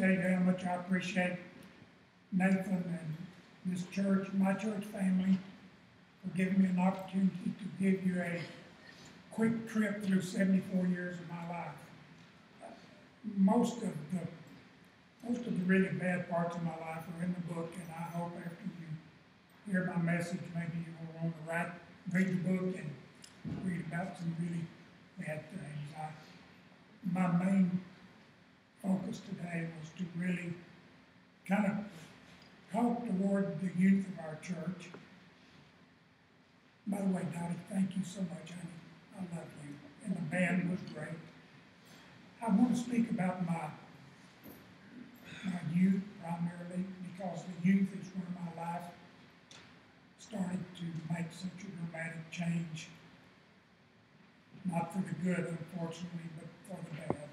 tell you how much I appreciate Nathan and this church, my church family, for giving me an opportunity to give you a quick trip through 74 years of my life. Most of the really bad parts of my life are in the book, and I hope after you hear my message, maybe you will want to read the book and read about some really bad things. My main focus today was to really kind of talk toward the youth of our church. By the way, Dottie, thank you so much, honey. I love you. And the band was great. I want to speak about my youth primarily, because the youth is where my life started to make such a dramatic change. Not for the good, unfortunately, but for the bad.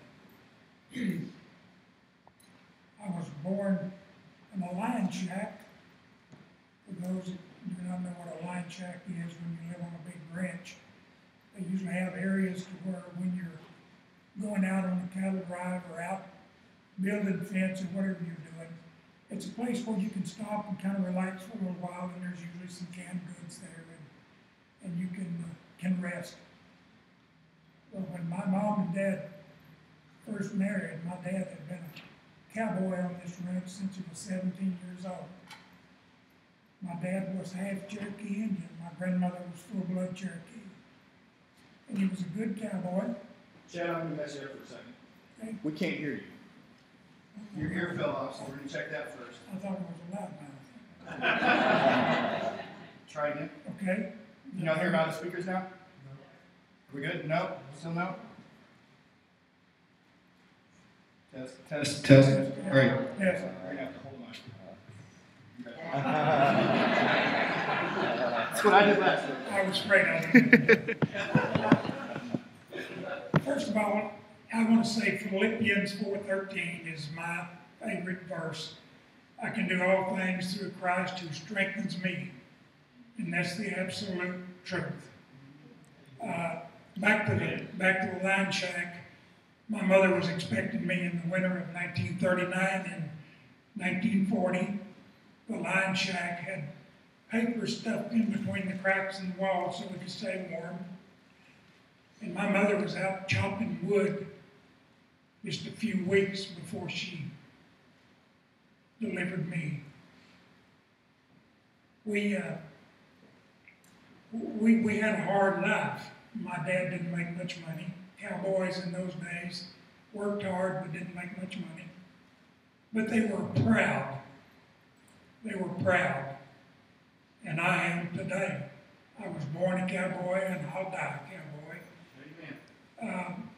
I was born in a lion shack. For those that do not know what a lion shack is, when you live on a big ranch, they usually have areas to where when you're going out on a cattle drive or out building fence or whatever you're doing, it's a place where you can stop and kind of relax for a little while, and there's usually some canned goods there, and you can rest. Well, when my mom and dad first married, my dad had been a cowboy on this ranch since he was 17 years old. My dad was half Cherokee Indian. My grandmother was full-blood Cherokee. And he was a good cowboy. Chad, I'm going to mess you up for a second. Okay. We can't hear you. Your ear fell off, so we're going to check that first. I thought it was a loudmouth. Try again. Okay. Can y'all hear about the speakers now? We good? No? Still no? Test. Great. Yes. We're going to have to hold on. That's what I did last week. I was afraid of it. First of all, I want to say Philippians 4:13 is my favorite verse. I can do all things through Christ who strengthens me. And that's the absolute truth. Back to the lion shack. My mother was expecting me in the winter of 1939 and 1940. The lion shack had paper stuffed in between the cracks in the wall so we could stay warm. And my mother was out chopping wood just a few weeks before she delivered me. We had a hard life. My dad didn't make much money. Cowboys in those days worked hard but didn't make much money. But they were proud. They were proud. And I am today. I was born a cowboy and I'll die a cowboy. Amen.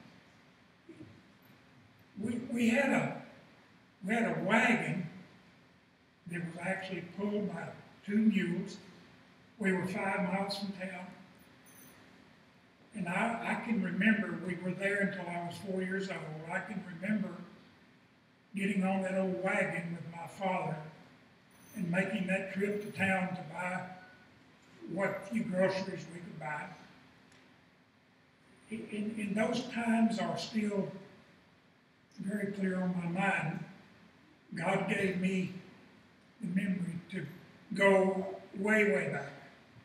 We had a wagon that was actually pulled by 2 mules. We were 5 miles from town. And I can remember, we were there until I was 4 years old. I can remember getting on that old wagon with my father and making that trip to town to buy what few groceries we could buy. In those times are still very clear on my mind. God gave me the memory to go way, way back,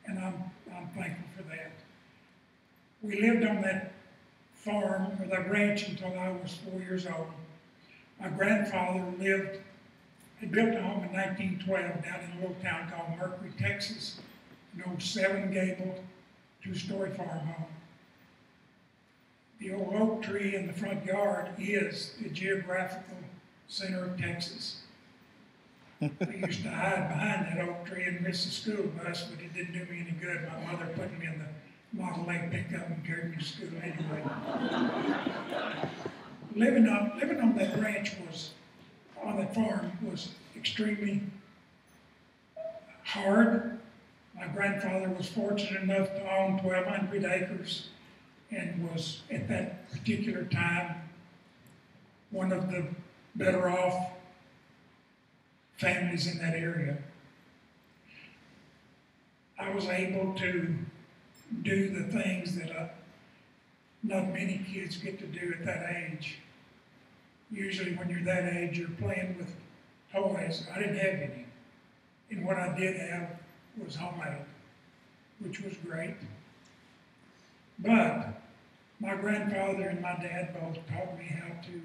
and I'm thankful for that. We lived on that farm, or that ranch, until I was 4 years old. My grandfather had built a home in 1912 down in a little town called Mercury, Texas, an old 7-gabled, 2-story farm home. The old oak tree in the front yard is the geographical center of Texas. I used to hide behind that oak tree and miss the school bus, but it didn't do me any good. My mother put me in the Model A pickup and carried me to school anyway. Living on that ranch on that farm was extremely hard. My grandfather was fortunate enough to own 1,200 acres and was, at that particular time, one of the better off families in that area. I was able to do the things that not many kids get to do at that age. usually when you're that age, you're playing with toys. I didn't have any. And what I did have was homemade, which was great. But my grandfather and my dad both taught me how to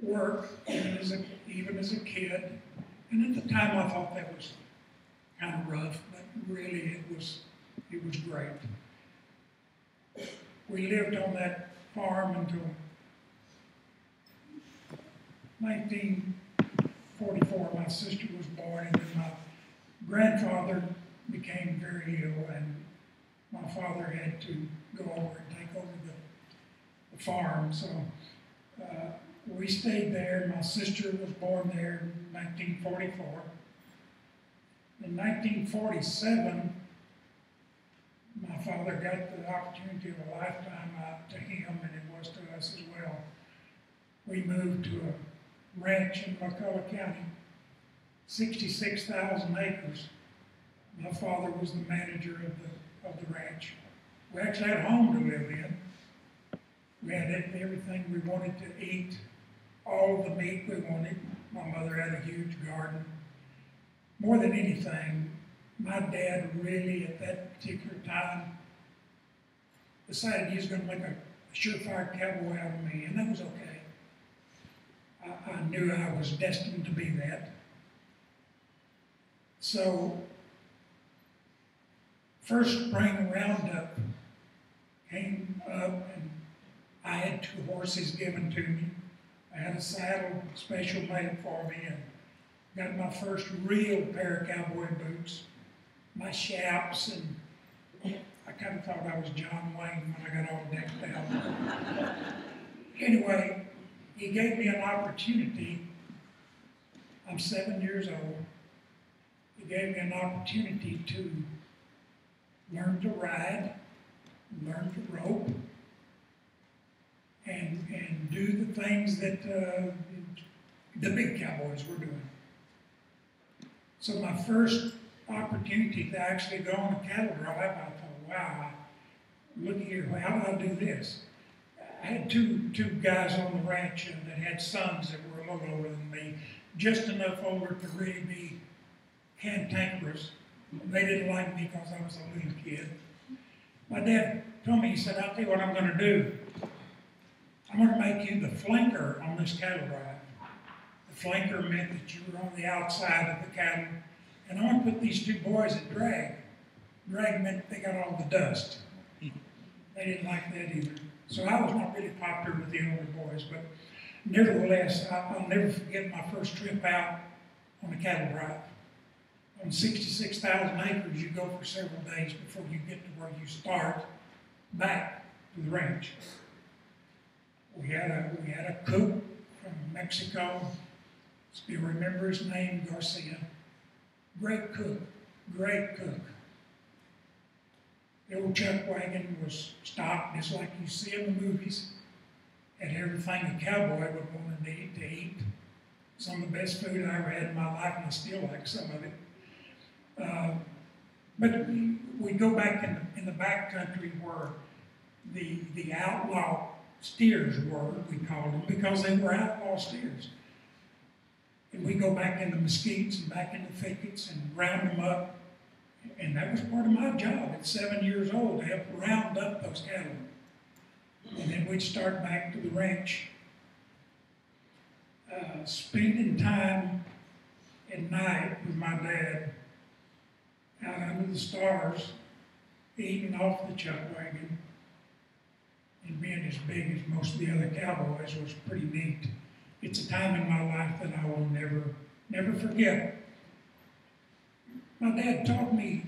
work, even as a kid. And at the time I thought that was kind of rough, but really it was great. We lived on that farm until 1944. My sister was born, and then my grandfather became very ill, and my father had to go over and take over the farm. So we stayed there. My sister was born there in 1944. In 1947, my father got the opportunity of a lifetime to him, and it was to us as well. We moved to a ranch in McCullough County, 66,000 acres. My father was the manager of the ranch. We actually had a home to live in. We had everything we wanted to eat, all the meat we wanted. My mother had a huge garden. More than anything, my dad really, at that particular time, decided he was going to make a surefire cowboy out of me, and that was okay. I knew I was destined to be that. So, first spring roundup came up, and I had 2 horses given to me. I had a saddle special made for me, and got my first real pair of cowboy boots, my chaps, and I kind of thought I was John Wayne when I got all decked out. Anyway, he gave me an opportunity. I'm 7 years old. He gave me an opportunity to learn to ride, learn to rope, and do the things that the big cowboys were doing. So my first opportunity to actually go on a cattle drive, I thought, wow, look here, how do I do this? I had two guys on the ranch that had sons that were a little older than me, just enough older to really be cantankerous. They didn't like me because I was a little kid. My dad told me, he said, I'll tell you what I'm going to do. I'm going to make you the flanker on this cattle drive. The flanker meant that you were on the outside of the cattle. And I want to put these 2 boys at drag. Drag meant they got all the dust. They didn't like that either. So I was not really popular with the older boys, but nevertheless, I'll never forget my first trip out on a cattle drive. On 66,000 acres, you go for several days before you get to where you start back to the ranch. We had a cook from Mexico. Still remember his name, Garcia. Great cook, great cook. The old chuck wagon was stocked just like you see in the movies. Had everything a cowboy would want to need to eat. Some of the best food I ever had in my life, and I still like some of it. But we go back in the back country where the outlaw steers were, we called them, because they were outlaw steers. And we go back in the mesquites and back in the thickets and round them up. And that was part of my job at 7 years old, to help round up those cattle. And then we'd start back to the ranch. Spending time at night with my dad out under the stars, eating off the chuck wagon, and being as big as most of the other cowboys was pretty neat. It's a time in my life that I will never forget. My dad taught me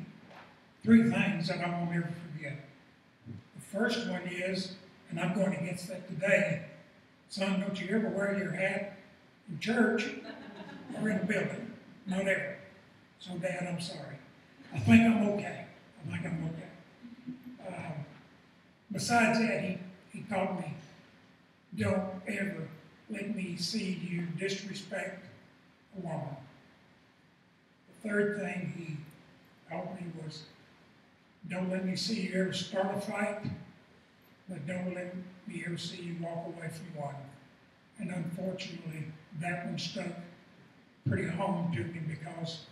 3 things that I will never forget. The first one is, and I'm going against that today, son, don't you ever wear your hat in church or in a building. Not ever. So, Dad, I'm sorry. I think I'm okay. Besides that, he taught me, don't ever let me see you disrespect a woman. The third thing he taught me was, don't let me see you ever start a fight, but don't let me ever see you walk away from one. unfortunately, that one stuck pretty home to me because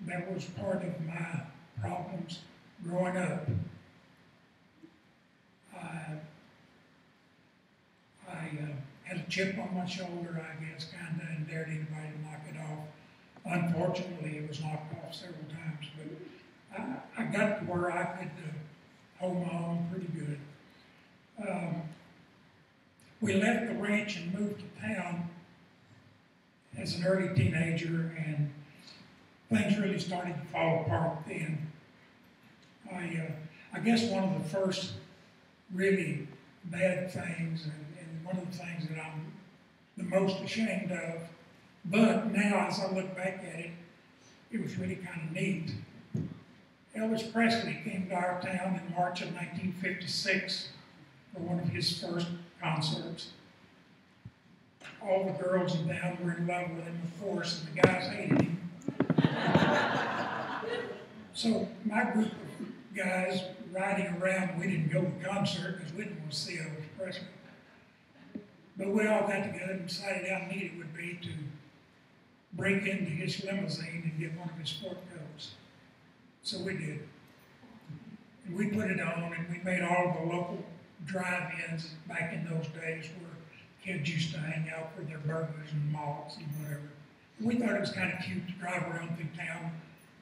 that was part of my problems growing up. I had a chip on my shoulder, I guess, kind of, and dared anybody to knock it off. Unfortunately, it was knocked off several times, but I got to where I could hold my own pretty good. We left the ranch and moved to town as an early teenager, and things really started to fall apart then. I guess one of the first really bad things, and one of the things that I'm the most ashamed of, but now as I look back at it, it was really kind of neat. Elvis Presley came to our town in March of 1956 for one of his first concerts. All the girls in town were in love with him, of course, and the guys hated him. So my group of guys riding around, we didn't go to the concert because we didn't want to see Elvis Presley. But we all got together and decided how neat it would be to break into his limousine and get one of his sport coats. So we did. And we put it on, and we made all the local drive-ins back in those days where kids used to hang out for their burgers and malts and whatever. We thought it was kind of cute to drive around through town.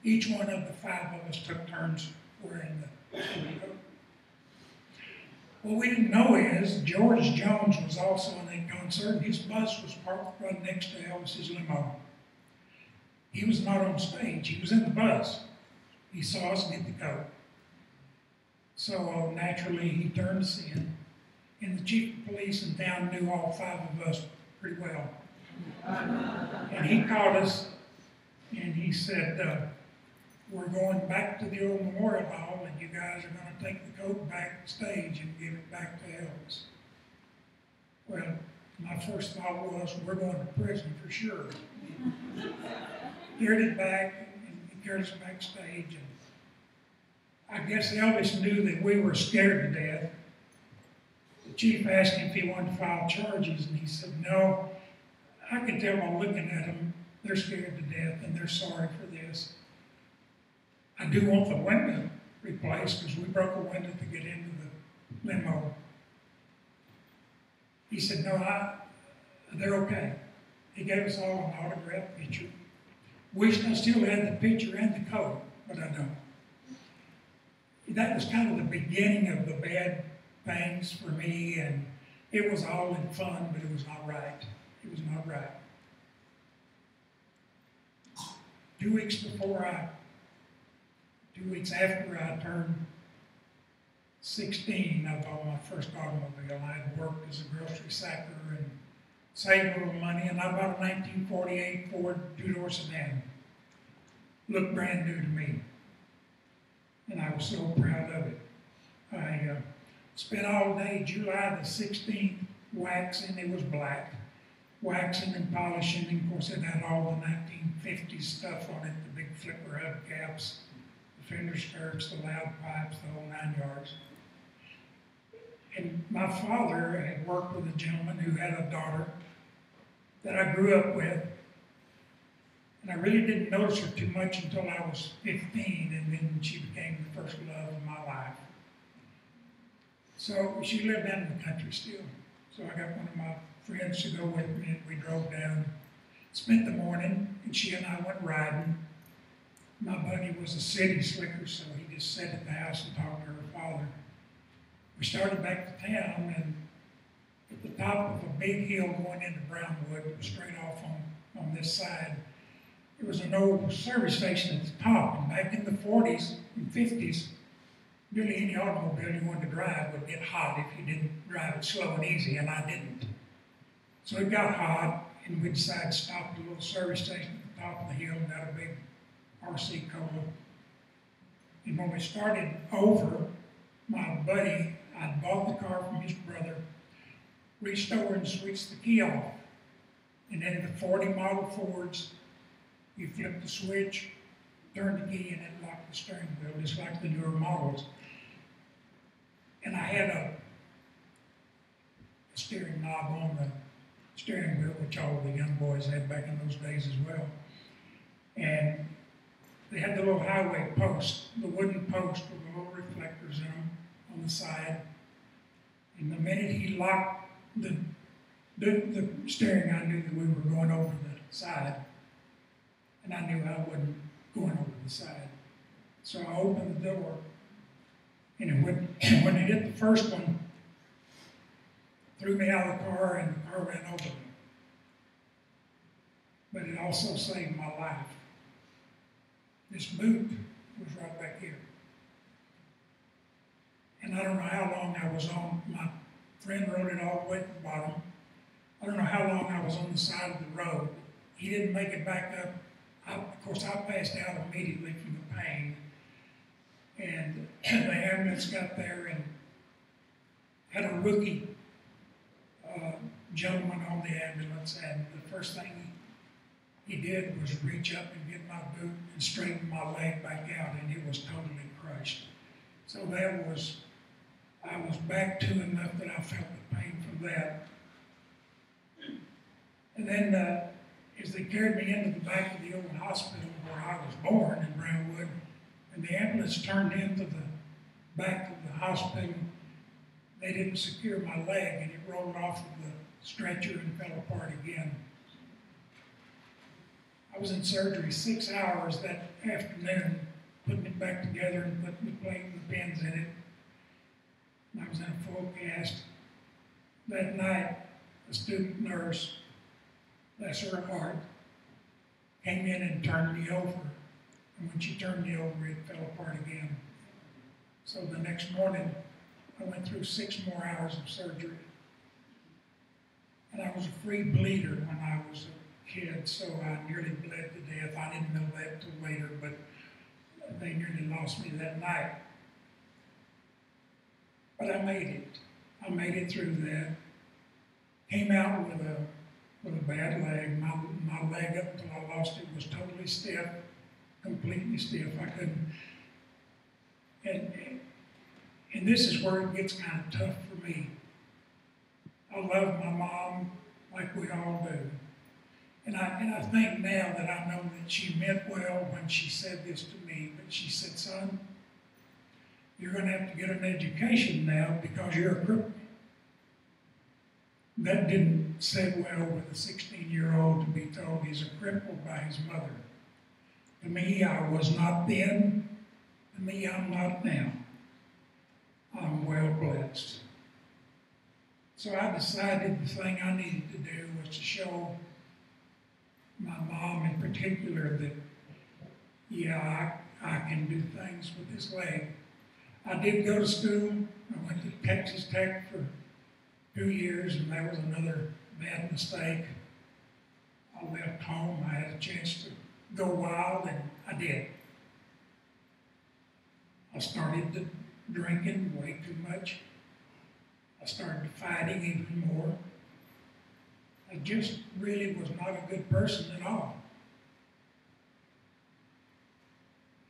Each one of the five of us took turns wearing the coat. What we didn't know is George Jones was also in that concert, and his bus was parked right next to Elvis's limo. He was not on stage, he was in the bus. He saw us get the coat. So naturally he turned us in, and the chief of police in town knew all five of us pretty well. And he called us, and he said, we're going back to the old memorial hall, and you guys are going to take the coat backstage and give it back to Elvis. Well, my first thought was, we're going to prison for sure. Carried it back, and he carried us backstage, and I guess Elvis knew that we were scared to death. The chief asked him if he wanted to file charges, and he said, no. I could tell by looking at them, they're scared to death, and they're sorry for this. I do want the window replaced because we broke a window to get into the limo. He said, no, they're okay. He gave us all an autographed picture. Wished I still had the picture and the coat, but I don't. That was kind of the beginning of the bad things for me, and it was all in fun, but it was not right. It was not right. 2 weeks after I turned 16, I bought my first automobile. I had worked as a grocery sacker and saved a little money, and I bought a 1948 Ford two-door sedan. Looked brand new to me, and I was so proud of it. I spent all day July the 16th waxing. It was black. Waxing and polishing, and of course it had all the 1950s stuff on it, the big flipper hubcaps, the fender skirts, the loud pipes, the whole 9 yards. And my father had worked with a gentleman who had a daughter that I grew up with, and I really didn't notice her too much until I was 15, and then she became the first love of my life. So she lived down in the country still. So I got one of my friends to go with me, and we drove down, spent the morning, and she and I went riding. My buddy was a city slicker, so he just sat at the house and talked to her father. We started back to town, and at the top of a big hill going into Brownwood, it was straight off on this side, there was an old service station at the top, and back in the 40s and 50s, really any automobile you wanted to drive would get hot if you didn't drive it slow and easy, and I didn't. So it got hot, and we decided to stop at a little service station at the top of the hill and got a big RC Cola. And when we started over, my buddy, I'd bought the car from his brother, reached over and switched the key off. And then the 40 model Fords, you flip the switch, turn the key, and it locked the steering wheel, just like the newer models. And I had a steering knob on the steering wheel, which all the young boys had back in those days as well. And they had the little highway post, the wooden post with the little reflectors in them on the side. And the minute he locked the steering, I knew that we were going over the side. And I knew I wasn't going over the side. So I opened the door, and when it hit the first one, threw me out of the car, and the car ran over me. But it also saved my life. This boot was right back here. And I don't know how long I was on, my friend rode it all the way to the bottom. I don't know how long I was on the side of the road. He didn't make it back up. Of course, I passed out immediately from the pain. And the ambulance got there and had a rookie gentleman on the ambulance, and the first thing he did was reach up and get my boot and straighten my leg back out, and it was totally crushed. So I was back to enough that I felt the pain from that. And then as they carried me into the back of the old hospital where I was born in Brownwood, and the ambulance turned into the back of the hospital, they didn't secure my leg, and it rolled off of the stretcher and fell apart again. I was in surgery 6 hours that afternoon, putting it back together and putting the plate and the pins in it. And I was in a full cast. That night, a student nurse, bless her heart, came in and turned me over. And when she turned me over, it fell apart again. So the next morning, I went through 6 more hours of surgery. And I was a free bleeder when I was a kid, so I nearly bled to death. I didn't know that till later, but they nearly lost me that night. But I made it. I made it through that. Came out with a bad leg. My leg up until I lost it was totally stiff, completely stiff. I couldn't. And this is where it gets kind of tough for me. I love my mom like we all do. And I think now that I know that she meant well when she said this to me, but she said, son, you're going to have to get an education now because you're a cripple. That didn't sit well with a 16-year-old to be told he's a cripple by his mother. To me, I was not then. To me, I'm not now. I'm well blessed. So I decided the thing I needed to do was to show my mom in particular that, yeah, I can do things with this leg. I did go to school. I went to Texas Tech for 2 years, and that was another bad mistake. I left home. I had a chance to go wild, and I did. I started drinking way too much. I started fighting even more. I just really was not a good person at all.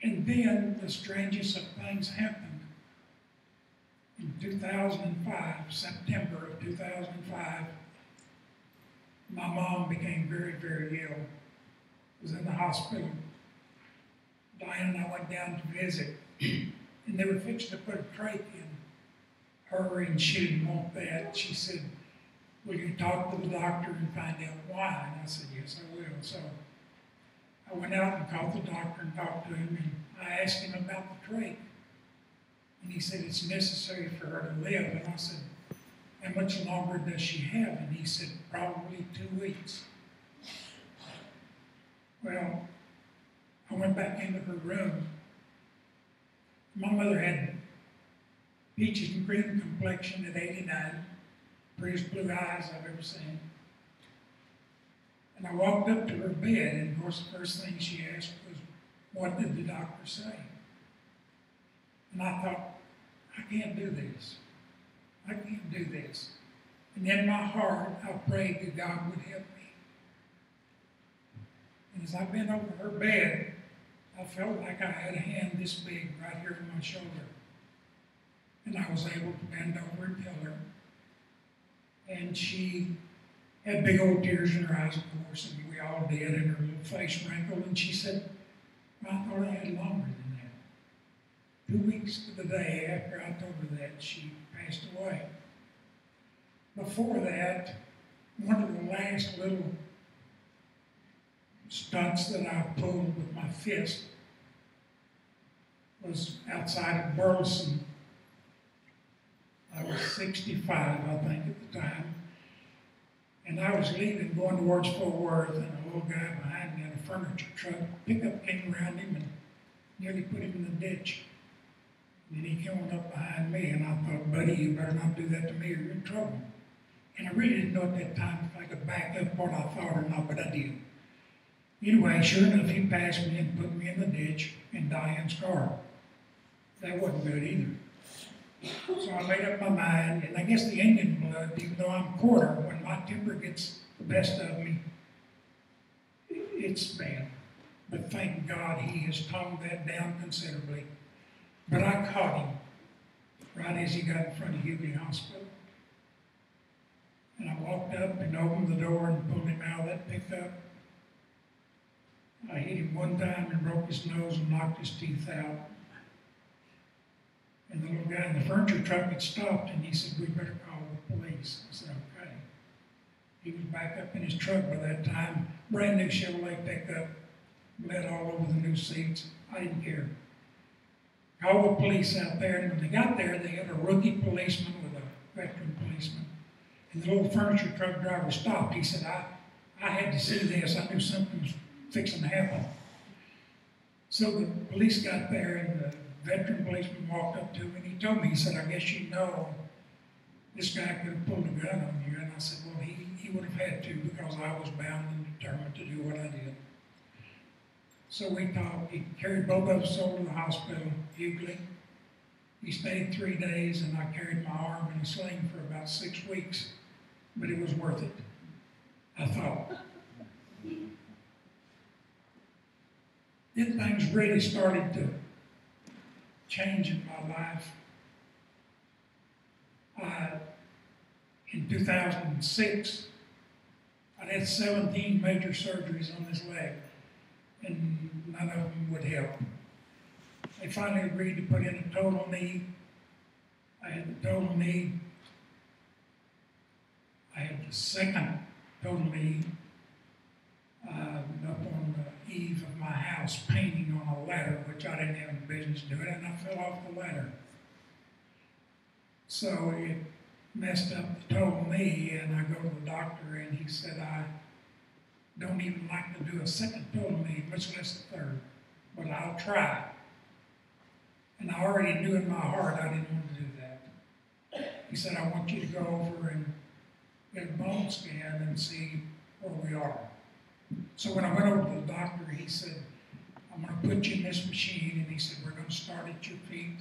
And then the strangest of things happened. In 2005, September of 2005, my mom became very, very ill. Was in the hospital. Diane and I went down to visit, and they were fixing to put a trach in her, and she didn't want that. She said, will you talk to the doctor and find out why? And I said, yes, I will. So I went out and called the doctor and talked to him, and I asked him about the trach. And he said, it's necessary for her to live. And I said, how much longer does she have? And he said, probably 2 weeks. Well, I went back into her room. My mother had peaches and cream complexion at 89, prettiest blue eyes I've ever seen. And I walked up to her bed, and of course the first thing she asked was, what did the doctor say? And I thought, I can't do this. I can't do this. And in my heart, I prayed that God would help me. And as I bent over her bed, I felt like I had a hand this big right here on my shoulder. And I was able to bend over and tell her. And she had big old tears in her eyes, of course, and we all did, and her little face wrinkled, and she said, "Well, I thought I had longer than that." 2 weeks to the day after I told her that, she passed away. Before that, one of the last little stunts that I pulled with my fist was outside of Burleson. I was 65, I think, at the time. And I was leaving, going towards Fort Worth, and a little guy behind me in a furniture truck, pickup came around him and nearly put him in the ditch. And then he came on up behind me, and I thought, "Buddy, you better not do that to me or you're in trouble." And I really didn't know at that time if I could back up what I thought or not, but I did. Anyway, sure enough, he passed me and put me in the ditch in Diane's car. That wasn't good either. So I made up my mind, and I guess the Indian blood, even though I'm a quarter, when my temper gets the best of me, it's bad. But thank God he has toned that down considerably. But I caught him right as he got in front of Hughley Hospital. And I walked up and opened the door and pulled him out of that pickup. I hit him one time and broke his nose and knocked his teeth out. And the little guy in the furniture truck had stopped, and he said, "We better call the police." I said, "Okay." He was back up in his truck by that time, brand new Chevrolet pickup, bled all over the new seats. I didn't care. Called the police out there, and when they got there, they had a rookie policeman with a veteran policeman. And the little furniture truck driver stopped. He said, I had to see this. I knew something was fixing to happen. So the police got there, and the veteran policeman walked up to him, and he told me, he said, "I guess you know this guy could have pulled a gun on you." And I said, "Well, he would have had to, because I was bound and determined to do what I did." So we talked. He carried both of us over to the hospital, Hughley. We stayed 3 days, and I carried my arm in a sling for about 6 weeks, but it was worth it, I thought. Then things really started to change in my life. In 2006, I had 17 major surgeries on this leg, and none of them would help. They finally agreed to put in a total knee. I had the total knee. I had the second total knee up on the eve of my house, painting on a ladder, which I didn't have any business doing, and I fell off the ladder. So it messed up the total knee, and I go to the doctor, and he said, "I don't even like to do a second total knee, much less a third, but I'll try." And I already knew in my heart I didn't want to do that. He said, "I want you to go over and get a bone scan and see where we are." So when I went over to the doctor, he said, "I'm going to put you in this machine," and he said, "We're going to start at your feet."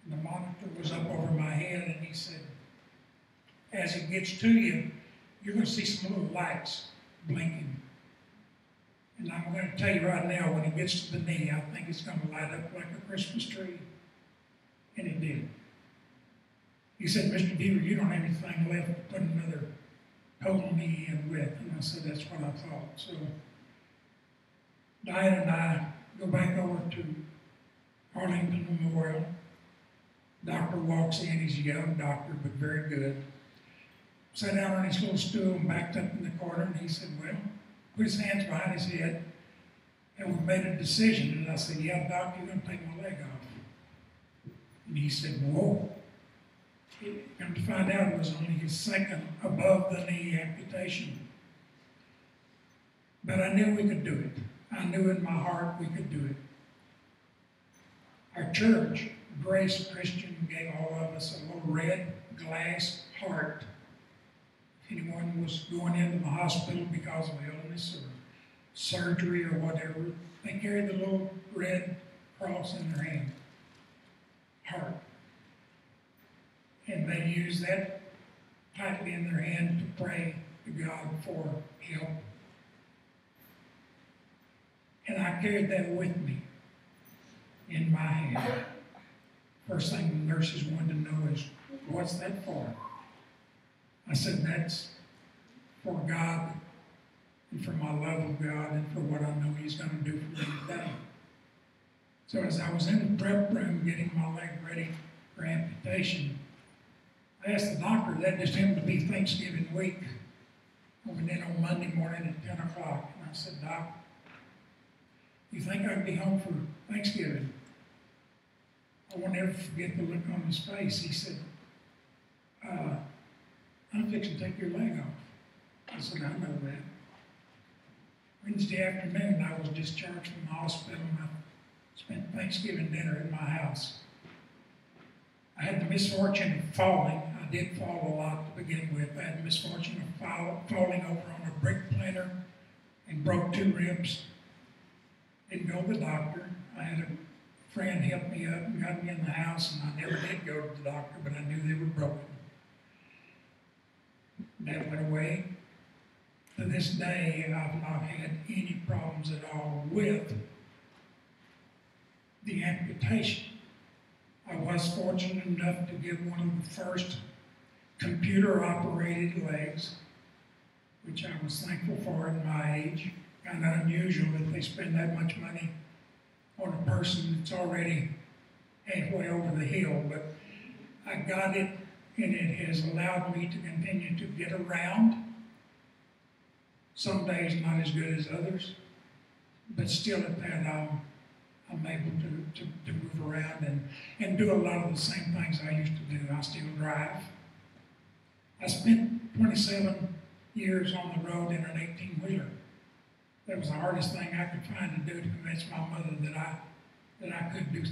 And the monitor was up over my head, and he said, "As it gets to you, you're going to see some little lights blinking. And I'm going to tell you right now, when it gets to the knee, I think it's going to light up like a Christmas tree." And it did. He said, "Mr. Deaver, you don't have anything left to put another total knee in with." And I said, "That's what I thought." So Diane and I go back over to Arlington Memorial. Doctor walks in. He's a young doctor, but very good. Sat down on his little stool and backed up in the corner, and he said, "Well," put his hands behind his head, "and we made a decision." And I said, "Yeah, Doc, you're going to take my leg off." And he said, "Whoa." Come to find out, it was only his second above-the-knee amputation. But I knew we could do it. I knew in my heart we could do it. Our church, Grace Christian, gave all of us a little red glass heart. If anyone was going into the hospital because of illness or surgery or whatever, they carried the little red cross in their hand. Heart. And they used that tightly in their hand to pray to God for help. And I carried that with me in my hand. First thing the nurses wanted to know is, "What's that for?" I said, that's for God and for my love of God and for what I know He's going to do for me today. So as I was in the prep room getting my leg ready for amputation, I asked the doctor, that just happened to be Thanksgiving week. I went in on Monday morning at 10 o'clock, and I said, Doc, you think I can be home for Thanksgiving? I won't ever forget the look on his face. He said, I'm fixing to take your leg off. I said, I know that. Wednesday afternoon, I was discharged from the hospital, and I spent Thanksgiving dinner at my house. I had the misfortune of falling. I did fall a lot to begin with. I had the misfortune of falling over on a brick planter and broke 2 ribs. Didn't go to the doctor. I had a friend help me up and got me in the house, and I never did go to the doctor, but I knew they were broken. That went away. To this day, I've not had any problems at all with the amputation. I was fortunate enough to get one of the first computer-operated legs, which I was thankful for at my age. Kind of unusual that they spend that much money on a person that's already halfway over the hill, but I got it, and it has allowed me to continue to get around. Some days not as good as others, but still at that I'm able to move around and do a lot of the same things I used to do. I still drive. I spent 27 years on the road in an 18-wheeler. That was the hardest thing I could find to do to convince my mother that I could do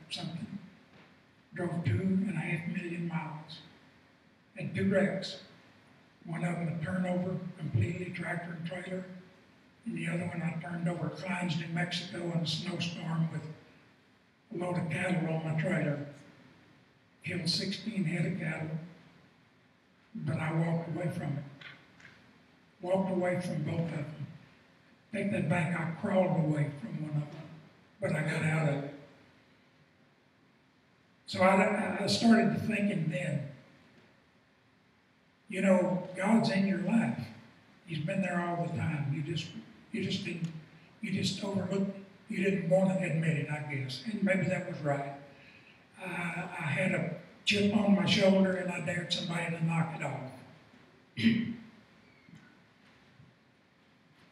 something. Drove 2.5 million miles. Had 2 wrecks. One of them a turnover, completely tractor and trailer. And the other one I turned over Clines, New Mexico in a snowstorm with a load of cattle on my trailer. Killed 16 head of cattle, but I walked away from it. Walked away from both of them. Take that back, I crawled away from one of them, but I got out of it. So I started thinking then, you know, God's in your life. He's been there all the time. You just overlooked, you didn't want to admit it, I guess. And maybe that was right. I had a chip on my shoulder and I dared somebody to knock it off.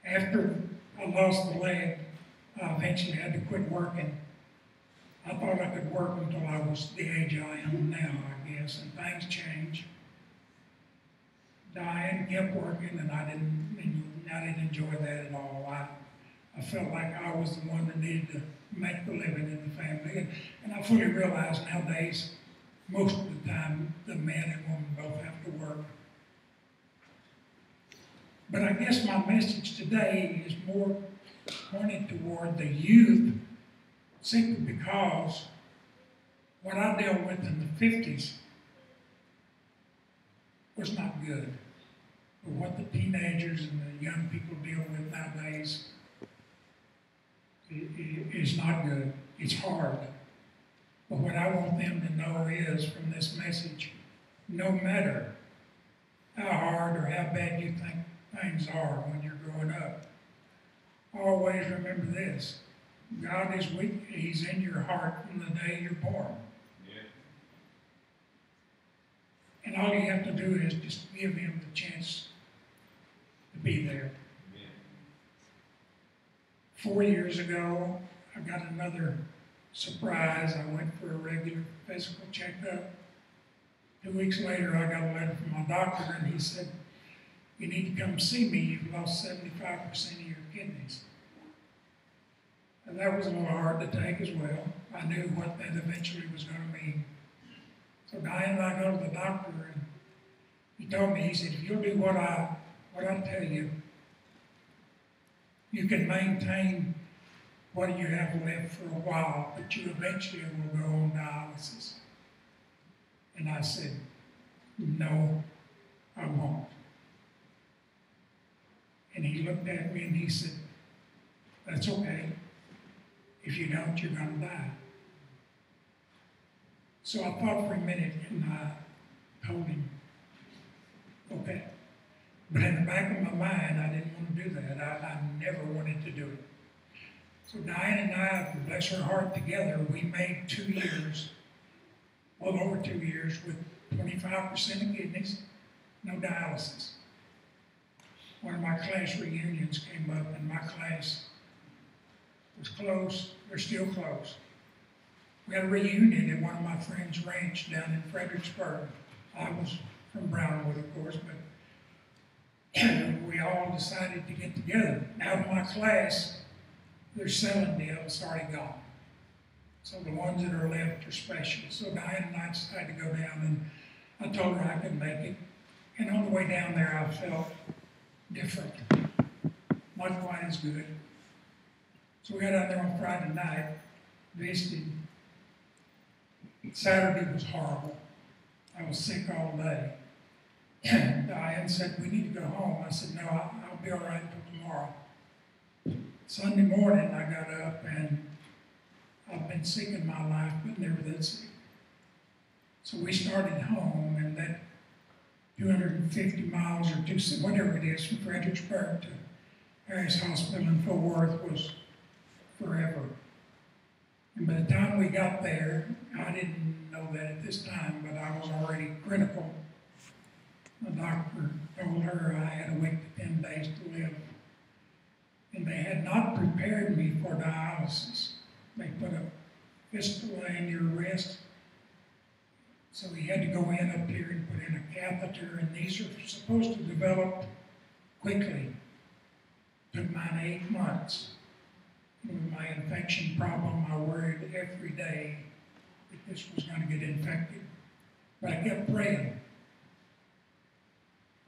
After I lost the leg, I eventually had to quit working. I thought I could work until I was the age I am now, I guess, and things changed. Diane kept working, and I didn't enjoy that at all. I felt like I was the one that needed to make the living in the family, and I fully realize nowadays, most of the time, the man and woman both have to work. But I guess my message today is more pointed toward the youth, simply because what I dealt with in the 50s was not good. But what the teenagers and the young people deal with nowadays is not good. It's hard. But what I want them to know is, from this message, no matter how hard or how bad you think things are when you're growing up, always remember this. God is with you. He's in your heart from the day you're born. Yeah. And all you have to do is just give Him the chance to be there. Yeah. 4 years ago, I got another surprise. I went for a regular physical checkup. 2 weeks later, I got a letter from my doctor, and he said, "You need to come see me. You've lost 75% of your kidneys." And that was a little hard to take as well. I knew what that eventually was going to mean. So Diane and I go to the doctor, and he told me, he said, "If you'll do what I tell you, you can maintain what you have left for a while, but you eventually will go on dialysis." And I said, "No, I won't." And he looked at me and he said, "That's okay. If you don't, you're going to die." So I thought for a minute, and I told him, Okay. But in the back of my mind, I didn't want to do that. I never wanted to do it. So Diane and I, bless her heart, together, we made 2 years, well over 2 years, with 25% of kidneys, no dialysis. One of my class reunions came up, and my class was close. They're still close. We had a reunion at one of my friends' ranch down in Fredericksburg. I was from Brownwood, of course, but we all decided to get together. Out of my class, their selling deal is already gone. So the ones that are left are special. So Diane and I decided to go down, and I told her I could make it. And on the way down there, I felt different, not quite as good. So we got out there on Friday night, visited. Saturday was horrible. I was sick all day. And Diane said, we need to go home. I said, no, I'll be all right until tomorrow. Sunday morning, I got up, and I've been sick in my life, but never that sick. So we started home, and that 250 miles or whatever it is from Fredericksburg to Harris Hospital in Fort Worth was forever. And by the time we got there, I didn't know that at this time, but I was already critical. The doctor told her I had a week to 10 days to live. And they had not prepared me for dialysis. They put a fistula in your wrist. So he had to go in up here and put in a catheter, and these are supposed to develop quickly. Took mine 8 months. With my infection problem, I worried every day that this was going to get infected. But I kept praying.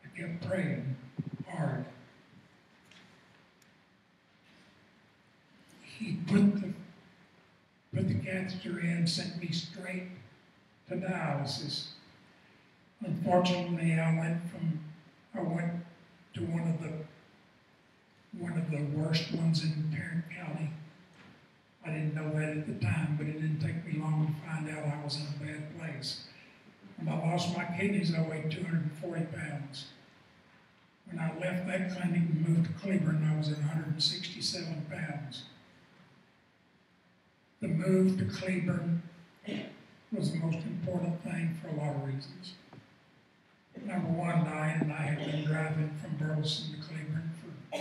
I kept praying hard. He put the catheter in, sent me straight to dialysis. Unfortunately, I went to one of the worst ones in Tarrant County. I didn't know that at the time, but it didn't take me long to find out I was in a bad place. When I lost my kidneys, I weighed 240 pounds. When I left that clinic and moved to Cleburne, I was at 167 pounds. The move to Cleburne was the most important thing for a lot of reasons. Number one, Diane and I had been driving from Burleson to Cleburne for a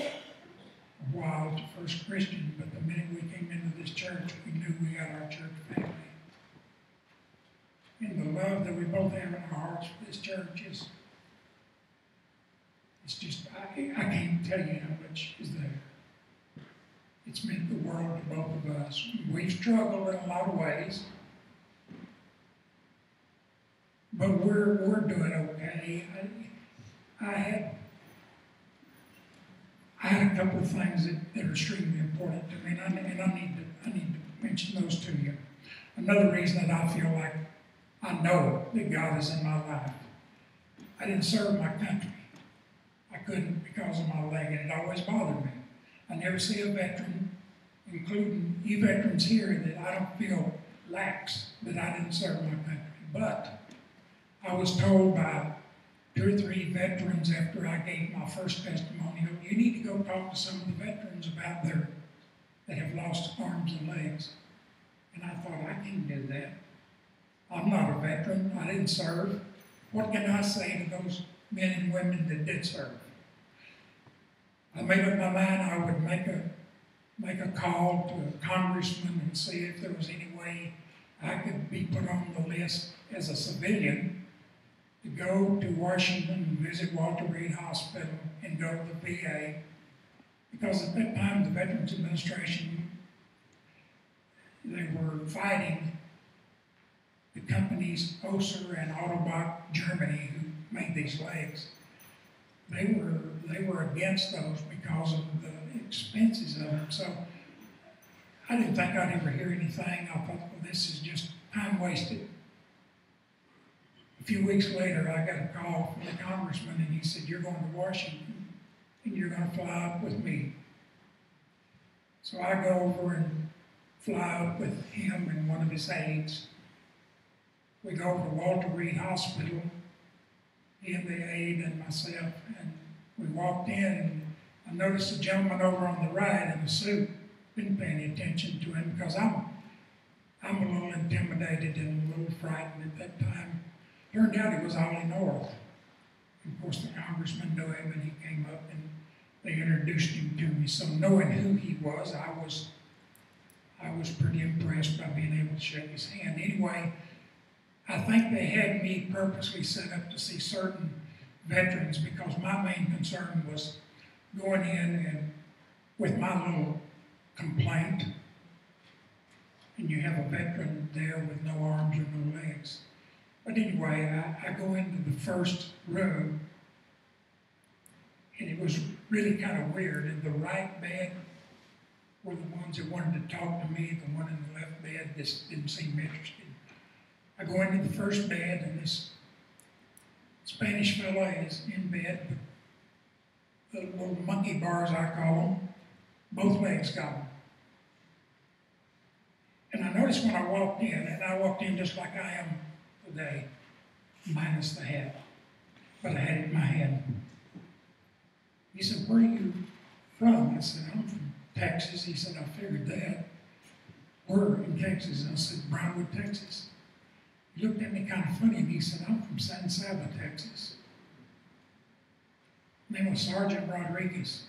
while to First Christian, but the minute we came into this church, we knew we had our church family. And the love that we both have in our hearts for this church is, it's just, I can't tell you how much is there. It's meant the world to both of us. We've struggled in a lot of ways, but we're doing okay. I had a couple of things that are extremely important to me, and I need to mention those to you. Another reason that I feel like I know that God is in my life. I didn't serve my country. I couldn't because of my leg, and it always bothered me. I never see a veteran, including you veterans here, that I don't feel lax that I didn't serve my country. But I was told by 2 or 3 veterans after I gave my first testimonial, you need to go talk to some of the veterans about that have lost arms and legs. And I thought, I can't do that. I'm not a veteran. I didn't serve. What can I say to those men and women that did serve? I made up my mind I would make a call to a congressman and see if there was any way I could be put on the list as a civilian to go to Washington and visit Walter Reed Hospital and go to the VA. Because at that time, the Veterans Administration, they were fighting the companies Oser and Autobot Germany, who made these legs. They were against those because of the expenses of them. So I didn't think I'd ever hear anything. I thought, well, this is just time wasted. A few weeks later, I got a call from the congressman, and he said, you're going to Washington, and you're going to fly up with me. So I go over and fly up with him and one of his aides. We go to Walter Reed Hospital he and the aide and myself, and we walked in, and I noticed a gentleman over on the right in a suit. Didn't pay any attention to him because I'm a little intimidated and a little frightened at that time. Turned out he was Ollie North. Of course, the congressman knew him, and he came up and they introduced him to me. So knowing who he was, I was pretty impressed by being able to shake his hand. Anyway, I think they had me purposely set up to see certain veterans because my main concern was going in and with my little complaint, and you have a veteran there with no arms or no legs. But anyway, I go into the first room, and it was really kind of weird. In the right bed were the ones that wanted to talk to me. The one in the left bed just didn't seem interested. I go into the first bed, and this Spanish fella is in bed with the little monkey bars, I call them, both legs gone. And I noticed when I walked in, and I walked in just like I am today, minus the hat, but I had it in my hand. He said, "Where are you from?" I said, "I'm from Texas." He said, "I figured that." "Where in Texas?" And I said, "Brownwood, Texas." He looked at me kind of funny, and he said, "I'm from San Saba, Texas." His name was Sergeant Rodriguez.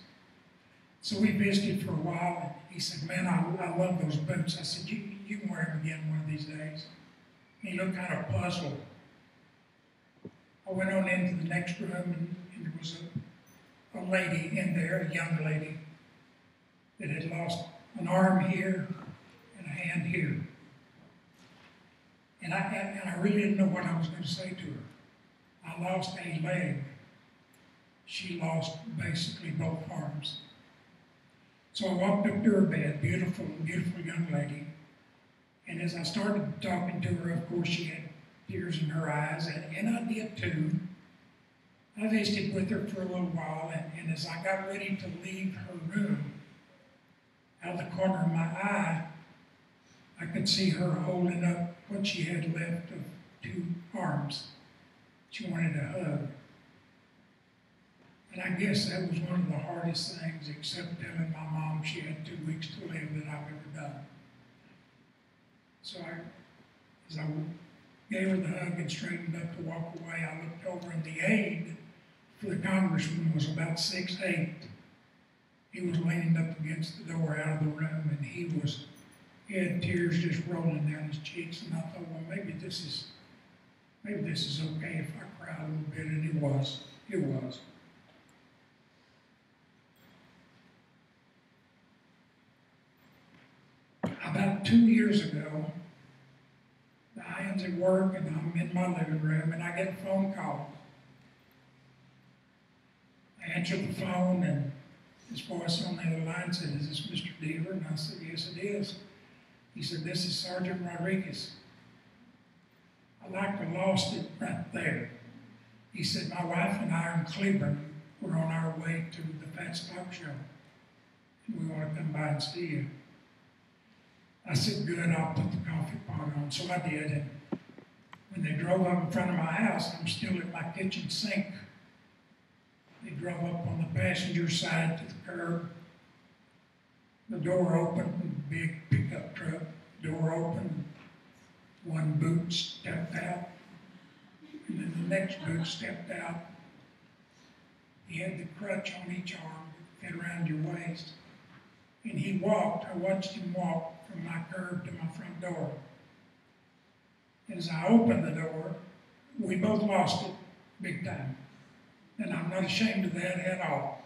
So we visited for a while, and he said, "Man, I love those boots." I said, you can wear them again one of these days." And he looked kind of puzzled. I went on into the next room, and there was a lady in there, a young lady, that had lost an arm here and a hand here. And I really didn't know what I was going to say to her. I lost a leg. She lost basically both arms. So I walked up to her bed, beautiful, beautiful young lady. And as I started talking to her, of course, she had tears in her eyes, and I did too. I visited with her for a little while, and as I got ready to leave her room, out of the corner of my eye, I could see her holding up what she had left of two arms. She wanted a hug. And I guess that was one of the hardest things, except telling my mom she had 2 weeks to live, that I've ever done. So as I gave her the hug and straightened up to walk away, I looked over, and the aide for the congressman was about 6'8". He was leaning up against the door out of the room, and he had tears just rolling down his cheeks. And I thought, well, maybe this is okay if I cry a little bit, and it was. About 2 years ago, I was at work, and I'm in my living room, and I get a phone call. I answered the phone, and this voice on the other line said, "Is this Mr. Deaver?" And I said, "Yes, it is." He said, "This is Sergeant Rodriguez." I like to lost it right there. He said, "My wife and I are in Cleveland. We're on our way to the Fat Stock Show, and we want to come by and see you." I said, "Good, I'll put the coffee pot on." So I did, and when they drove up in front of my house, I'm still at my kitchen sink. They drove up on the passenger side to the curb. The door opened, big pickup truck, door opened, one boot stepped out, and then the next boot stepped out. He had the crutch on each arm, fit around your waist. And he walked, I watched him walk from my curb to my front door. And as I opened the door, we both lost it big time. And I'm not ashamed of that at all.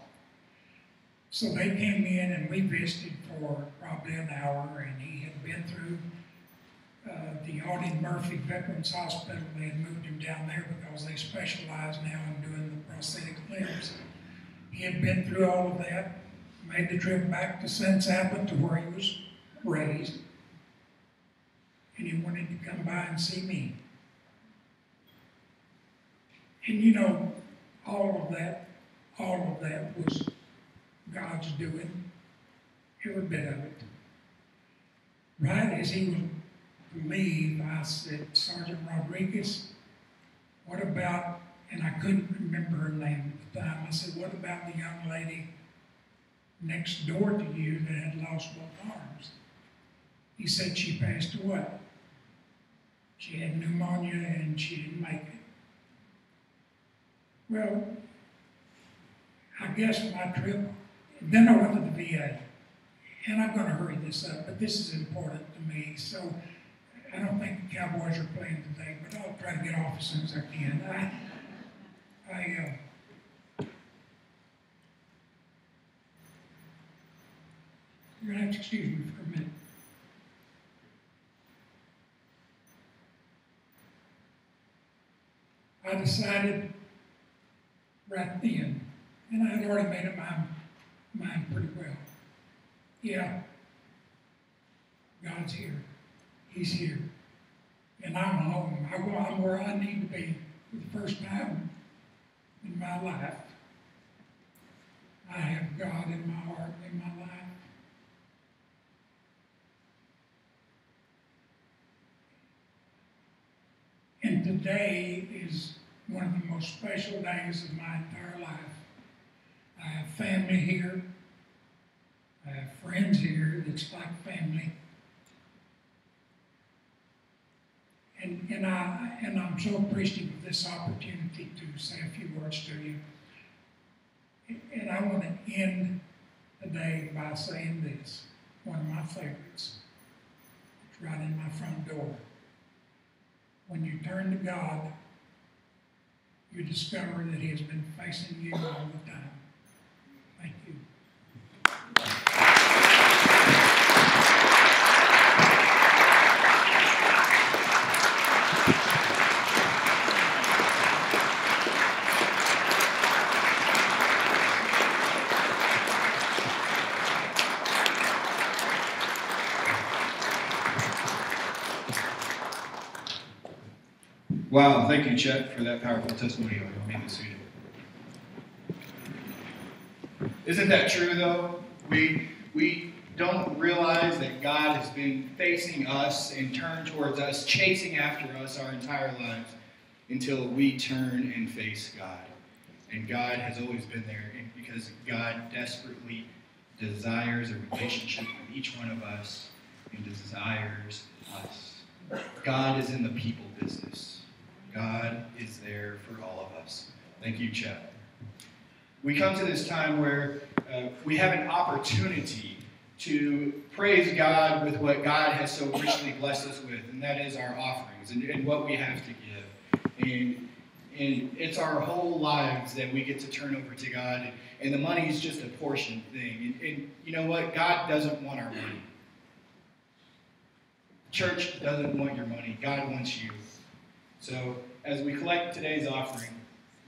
So they came in, and we visited for probably an hour, and he had been through the Audie Murphy Veterans Hospital. They had moved him down there because they specialize now in doing the prosthetic limbs. He had been through all of that, made the trip back to San Saba, to where he was raised, and he wanted to come by and see me. And you know, all of that was God's doing, every bit of it. Right as he would leave, I said, "Sergeant Rodriguez, what about and I couldn't remember her name at the time. I said, what about the young lady next door to you that had lost both arms? He said she passed away. She had pneumonia and she didn't make it. Well, I guess my trip, then I went to the VA. And I'm going to hurry this up, but this is important to me. So I don't think the Cowboys are playing today, but I'll try to get off as soon as I can. You're going to have to excuse me for a minute. I decided right then, and I had already made up my mind pretty well. Yeah, God's here. He's here. And I'm home. I'm where I need to be for the first time in my life. I have God in my heart, in my life. And today is one of the most special days of my entire life. I have family here. I have friends here that's like family. And I'm so appreciative of this opportunity to say a few words to you. And I want to end the day by saying this, one of my favorites. It's right in my front door. When you turn to God, you discover that He has been facing you all the time. Thank you. Wow, thank you, Chet, for that powerful testimony. Isn't that true, though? We don't realize that God has been facing us and turned towards us, chasing after us our entire lives until we turn and face God. And God has always been there because God desperately desires a relationship with each one of us and desires us. God is in the people business. God is there for all of us. Thank you, Chet. We come to this time where we have an opportunity to praise God with what God has so richly blessed us with, and that is our offerings and what we have to give. And it's our whole lives that we get to turn over to God, and the money is just a portion thing. And you know what? God doesn't want our money. Church doesn't want your money. God wants you. So as we collect today's offering,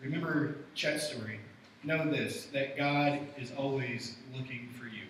remember Chet's story. Know this, that God is always looking for you.